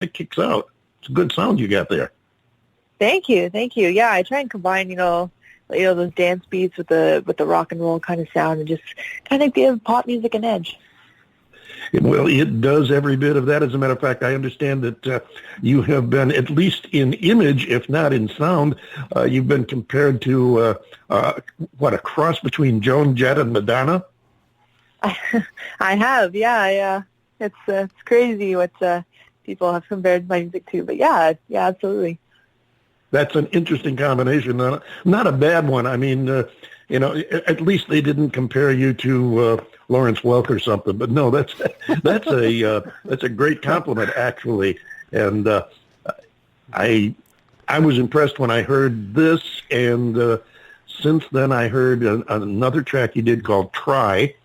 it kicks out. It's a good sound you got there. Thank you. Yeah, I try and combine, those dance beats with the rock and roll kind of sound, and just kind of give pop music an edge. Well, it does every bit of that. As a matter of fact, I understand that you have been, at least in image, if not in sound, you've been compared to, a cross between Joan Jett and Madonna? I have, yeah. It's crazy what people have compared my music to, but yeah, absolutely. That's an interesting combination. Not a bad one. I mean, at least they didn't compare you to Lawrence Welk or something. But no, that's a great compliment, actually. And I was impressed when I heard this, and since then I heard another track you did called "Try."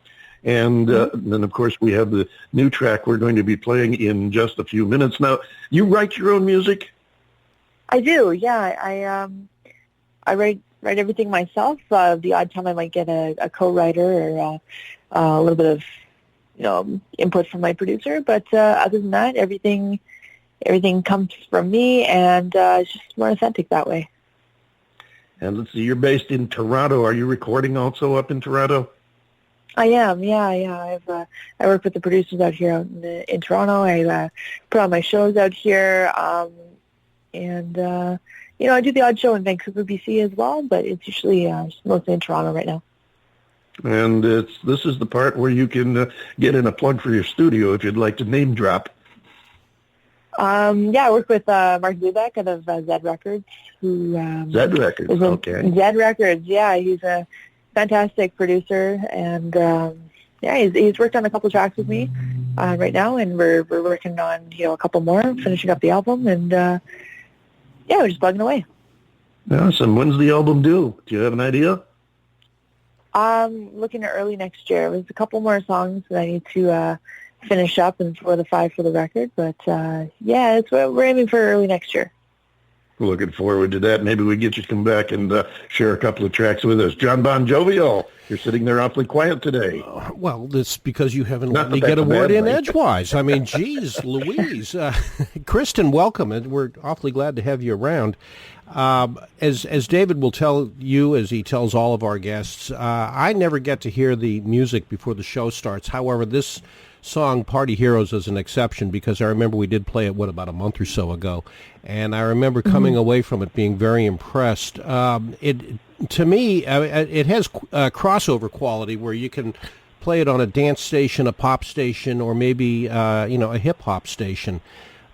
And then, of course, we have the new track we're going to be playing in just a few minutes. Now, you write your own music? I do, yeah. I write everything myself. The odd time I might get a co-writer or a little bit of, input from my producer. But other than that, everything comes from me, and it's just more authentic that way. And let's see, you're based in Toronto. Are you recording also up in Toronto? I am, yeah. I work with the producers out here in Toronto. I put on my shows out here. And, I do the odd show in Vancouver, BC as well, but it's usually mostly in Toronto right now. And this is the part where you can get in a plug for your studio if you'd like to name drop. I work with Mark Zubeck out of Zed Records. Zed Records, okay. Zed Records, yeah. He's a fantastic producer, and he's worked on a couple tracks with me right now, and we're working on a couple more, finishing up the album, and we're just plugging away. Awesome. When's the album due? Do you have an idea? Looking at early next year. There's a couple more songs that I need to finish up and solidify for the record, but we're aiming for early next year. Looking forward to that. Maybe we get you to come back and share a couple of tracks with us. John Bon Jovial, you're sitting there awfully quiet today. Well, that's because you haven't let me get a word in edgewise. I mean, geez, Louise. Kristen, welcome. And we're awfully glad to have you around. As David will tell you, as he tells all of our guests, I never get to hear the music before the show starts. However, this song, Party Heroes, is an exception because I remember we did play it, about a month or so ago, and I remember coming away from it being very impressed. To me, it has crossover quality where you can play it on a dance station, a pop station, or maybe a hip-hop station.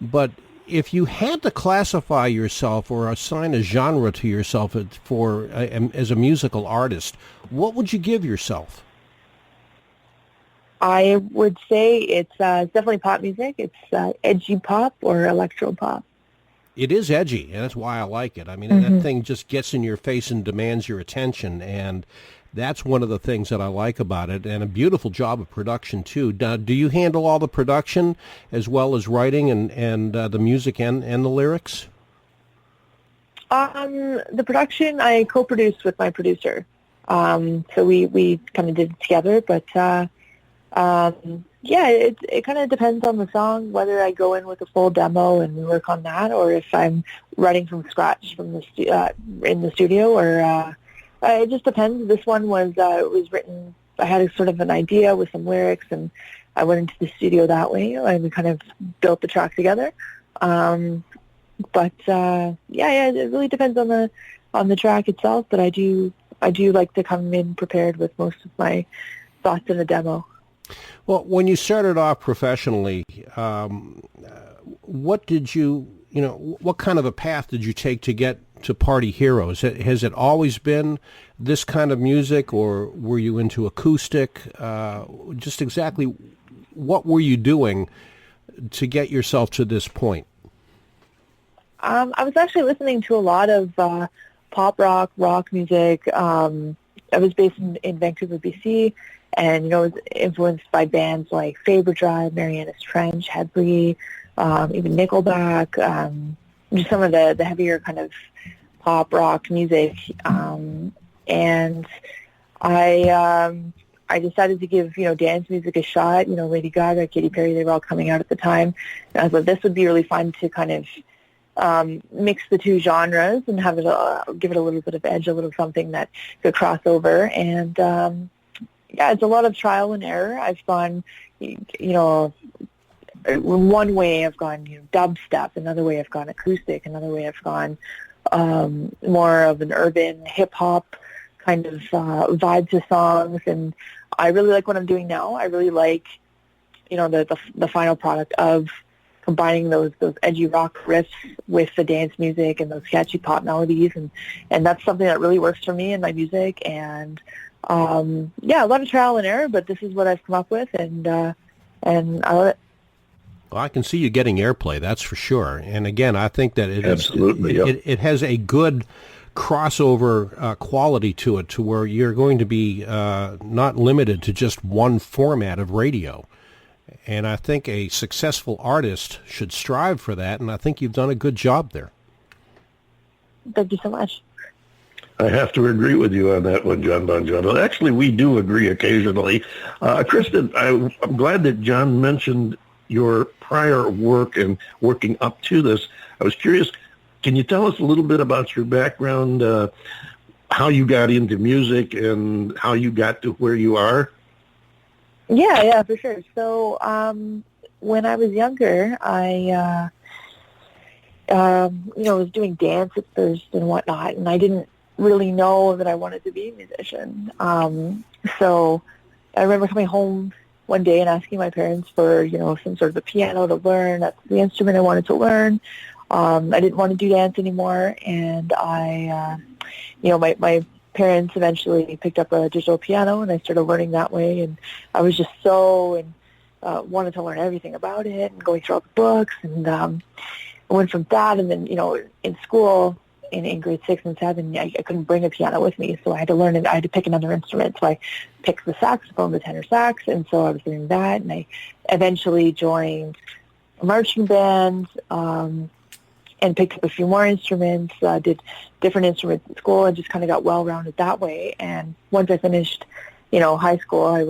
But if you had to classify yourself or assign a genre to yourself as a musical artist, what would you give yourself? I would say it's definitely pop music. It's edgy pop or electro pop. It is edgy, and that's why I like it. I mean, that thing just gets in your face and demands your attention, and that's one of the things that I like about it, and a beautiful job of production, too. Do you handle all the production as well as writing and the music and the lyrics? The production, I co-produced with my producer. So we kind of did it together, but it kind of depends on the song, whether I go in with a full demo and work on that, or if I'm writing from scratch from the in the studio, or it just depends. This one was written. I had a sort of an idea with some lyrics, and I went into the studio that way, and we kind of built the track together. It really depends on the track itself, but I do like to come in prepared with most of my thoughts in the demo. Well, when you started off professionally, what did what kind of a path did you take to get to Party Heroes? Has it always been this kind of music, or were you into acoustic? Just exactly what were you doing to get yourself to this point? I was actually listening to a lot of pop rock music. I was based in Vancouver, BC, and was influenced by bands like Faber Drive, Marianas Trench, Headley, even Nickelback, just some of the heavier kind of pop rock music. And I I decided to give, dance music a shot. Lady Gaga, Katy Perry, they were all coming out at the time. And I thought this would be really fun to kind of mix the two genres and have it, give it a little bit of edge, a little something that could cross over. And it's a lot of trial and error. I've gone, one way I've gone, dubstep. Another way I've gone acoustic. Another way I've gone more of an urban hip hop kind of vibe to songs, and I really like what I'm doing now. I really like, the final product of combining those edgy rock riffs with the dance music and those catchy pop melodies, and that's something that really works for me in my music. And a lot of trial and error, but this is what I've come up with, and I love it. Well, I can see you getting airplay, that's for sure. And again, I think that it has a good crossover quality to it, to where you're going to be not limited to just one format of radio. And I think a successful artist should strive for that, and I think you've done a good job there. Thank you so much. I have to agree with you on that one, John Bongiorno. Actually, we do agree occasionally. Kristen, I'm glad that John mentioned your prior work and working up to this. I was curious, can you tell us a little bit about your background, how you got into music and how you got to where you are? Yeah, for sure. So when I was younger, I was doing dance at first and whatnot, and I didn't really know that I wanted to be a musician. So I remember coming home one day and asking my parents for, some sort of a piano to learn. That's the instrument I wanted to learn. I didn't want to do dance anymore, and I, my parents eventually picked up a digital piano, and I started learning that way, and I was just wanted to learn everything about it and going through all the books, and I went from that, and then, in school, in grade 6 and 7, I couldn't bring a piano with me, so I had to learn it. I had to pick another instrument, so I picked the saxophone, the tenor sax, and so I was doing that, and I eventually joined a marching band, and picked up a few more instruments, did different instruments in school, and just kind of got well-rounded that way. And once I finished, high school, I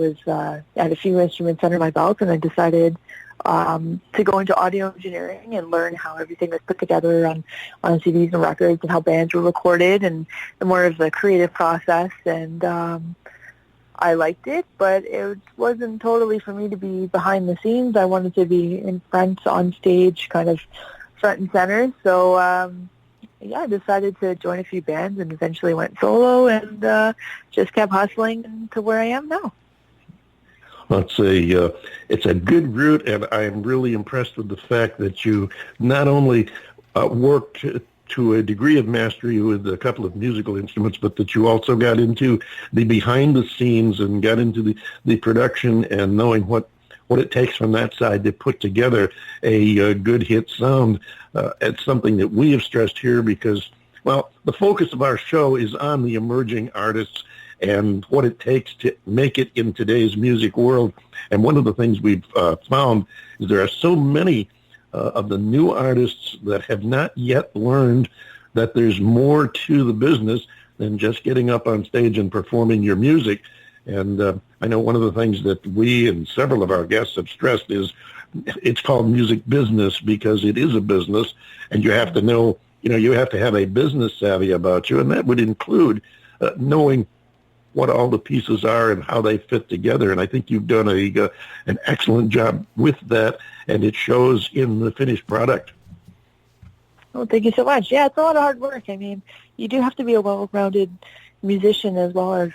had a few instruments under my belt, and I decided to go into audio engineering and learn how everything was put together on CDs and records, and how bands were recorded, and more of the creative process. And I liked it, but it wasn't totally for me to be behind the scenes. I wanted to be in front, on stage, kind of front and center. So I decided to join a few bands and eventually went solo, and just kept hustling to where I am now. It's a good route, and I'm really impressed with the fact that you not only worked to a degree of mastery with a couple of musical instruments, but that you also got into the behind the scenes and got into the production and knowing what it takes from that side to put together a good hit sound. It's something that we have stressed here because, well, the focus of our show is on the emerging artists and what it takes to make it in today's music world. And one of the things we've found is there are so many of the new artists that have not yet learned that there's more to the business than just getting up on stage and performing your music. And I know one of the things that we and several of our guests have stressed is it's called music business because it is a business, and you have to know, you have to have a business savvy about you, and that would include knowing what all the pieces are and how they fit together. And I think you've done an excellent job with that, and it shows in the finished product. Well, thank you so much. Yeah, it's a lot of hard work. I mean, you do have to be a well-rounded musician as well as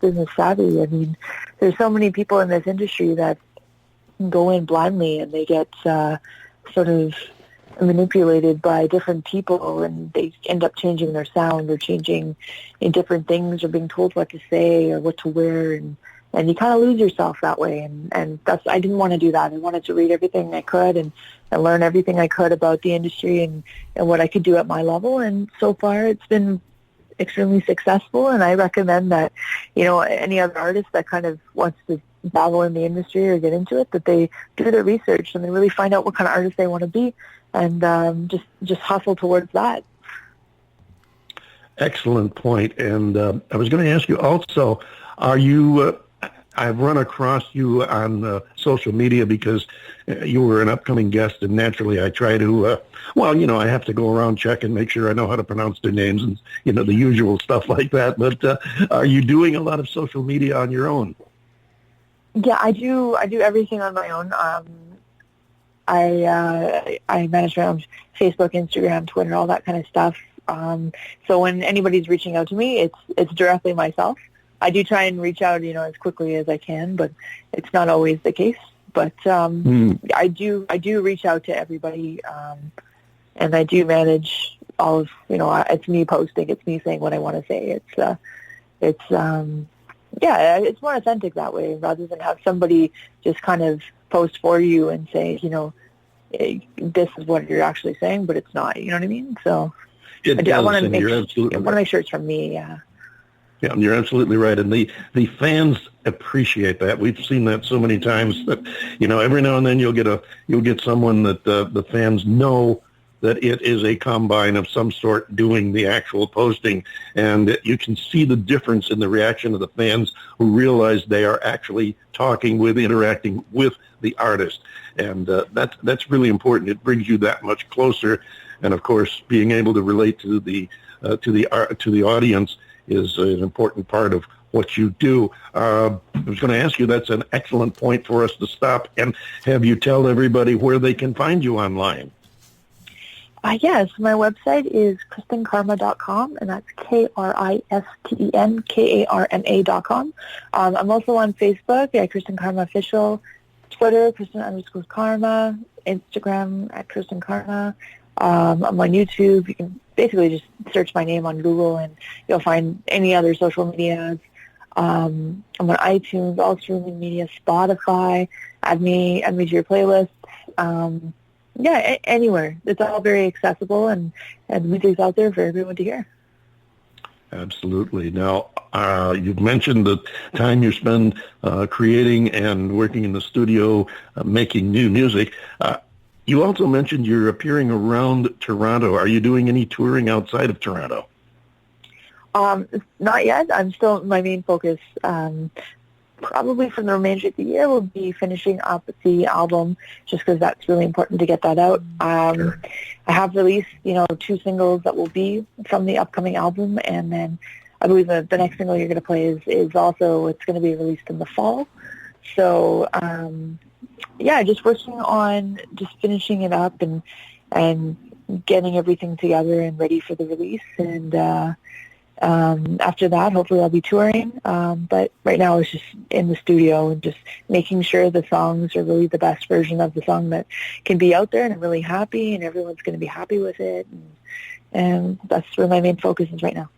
business savvy. I mean, there's so many people in this industry that go in blindly, and they get sort of manipulated by different people, and they end up changing their sound or changing in different things or being told what to say or what to wear, and you kind of lose yourself that way. And I didn't want to do that. I wanted to read everything I could and learn everything I could about the industry and what I could do at my level. And so far, it's been extremely successful, and I recommend that, any other artist that kind of wants to dabble in the industry or get into it, that they do their research and they really find out what kind of artist they want to be, and just hustle towards that. Excellent point. And I was going to ask you also, are you I've run across you on social media because you were an upcoming guest, and naturally I try to, I have to go around check and make sure I know how to pronounce their names and, the usual stuff like that. But are you doing a lot of social media on your own? Yeah, I do everything on my own. I manage my own Facebook, Instagram, Twitter, all that kind of stuff. So when anybody's reaching out to me, it's directly myself. I do try and reach out, as quickly as I can, but it's not always the case. But I do reach out to everybody, and I do manage all of, it's me posting, it's me saying what I want to say. It's more authentic that way, rather than have somebody just kind of post for you and say, this is what you're actually saying, but it's not. You know what I mean? So I want to make sure it's from me. Yeah. Yeah, you're absolutely right, and the fans appreciate that. We've seen that so many times that every now and then you'll get someone that the fans know that it is a combine of some sort doing the actual posting, and you can see the difference in the reaction of the fans who realize they are actually interacting with the artist, and that's really important. It brings you that much closer, and of course, being able to relate to the audience is an important part of what you do. I was going to ask you, that's an excellent point for us to stop and have you tell everybody where they can find you online. Yes, my website is KristenKarma.com, and that's KristenKarma.com. I'm also on Facebook, Kristen Karma Official, Twitter, Kristen_Karma, Instagram at Kristen Karma. I'm on YouTube. You can basically just search my name on Google, and you'll find any other social medias. I'm on iTunes, all streaming media, Spotify. Add me to your playlists. Anywhere. It's all very accessible, and music's out there for everyone to hear. Absolutely. Now, you've mentioned the time you spend creating and working in the studio, making new music. You also mentioned you're appearing around Toronto. Are you doing any touring outside of Toronto? Not yet. I'm still, my main focus, probably for the remainder of the year, will be finishing up the album, just because that's really important to get that out. Sure. I have released, 2 singles that will be from the upcoming album, and then I believe the next single you're going to play is also, it's going to be released in the fall. So, just working on just finishing it up and getting everything together and ready for the release. And after that, hopefully I'll be touring. But right now it's just in the studio and just making sure the songs are really the best version of the song that can be out there. And I'm really happy, and everyone's going to be happy with it. And that's where my main focus is right now.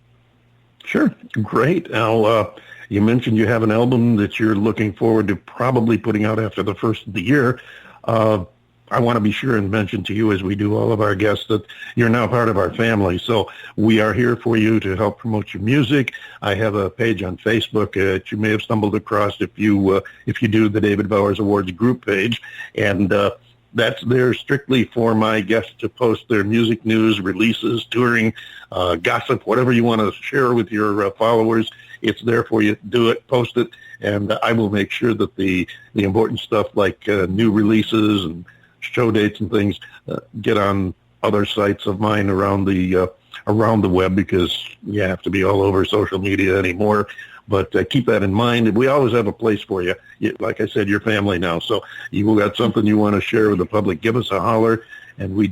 Sure. Great. Now, you mentioned you have an album that you're looking forward to probably putting out after the first of the year. I want to be sure and mention to you, as we do all of our guests, that you're now part of our family. So we are here for you to help promote your music. I have a page on Facebook that you may have stumbled across if you do the David Bowers Awards group page, and that's there strictly for my guests to post their music news, releases, touring, gossip, whatever you want to share with your followers. It's there for you. Do it, post it, and I will make sure that the important stuff like new releases and show dates and things get on other sites of mine around the web, because you have to be all over social media anymore. But keep that in mind. We always have a place for you. Like I said, you're family now. So you've got something you want to share with the public, give us a holler. And we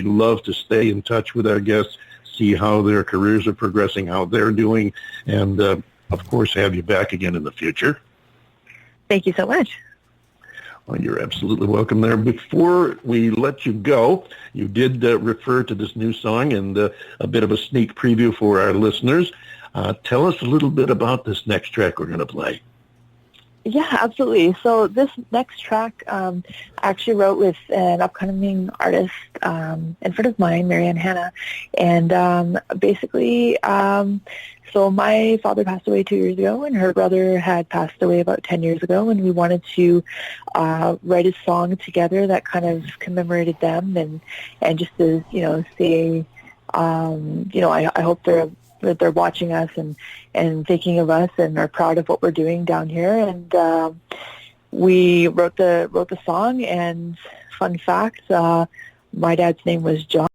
love to stay in touch with our guests, see how their careers are progressing, how they're doing, and, of course, have you back again in the future. Thank you so much. Well, you're absolutely welcome there. Before we let you go, you did refer to this new song and a bit of a sneak preview for our listeners. Tell us a little bit about this next track we're going to play. Yeah, absolutely. So this next track I actually wrote with an upcoming artist in front of mine, Marianne Hanna. And basically, so my father passed away 2 years ago, and her brother had passed away about 10 years ago, and we wanted to write a song together that kind of commemorated them and just to, say, I hope they're that they're watching us and thinking of us and are proud of what we're doing down here. And we wrote the song. And fun fact, my dad's name was John.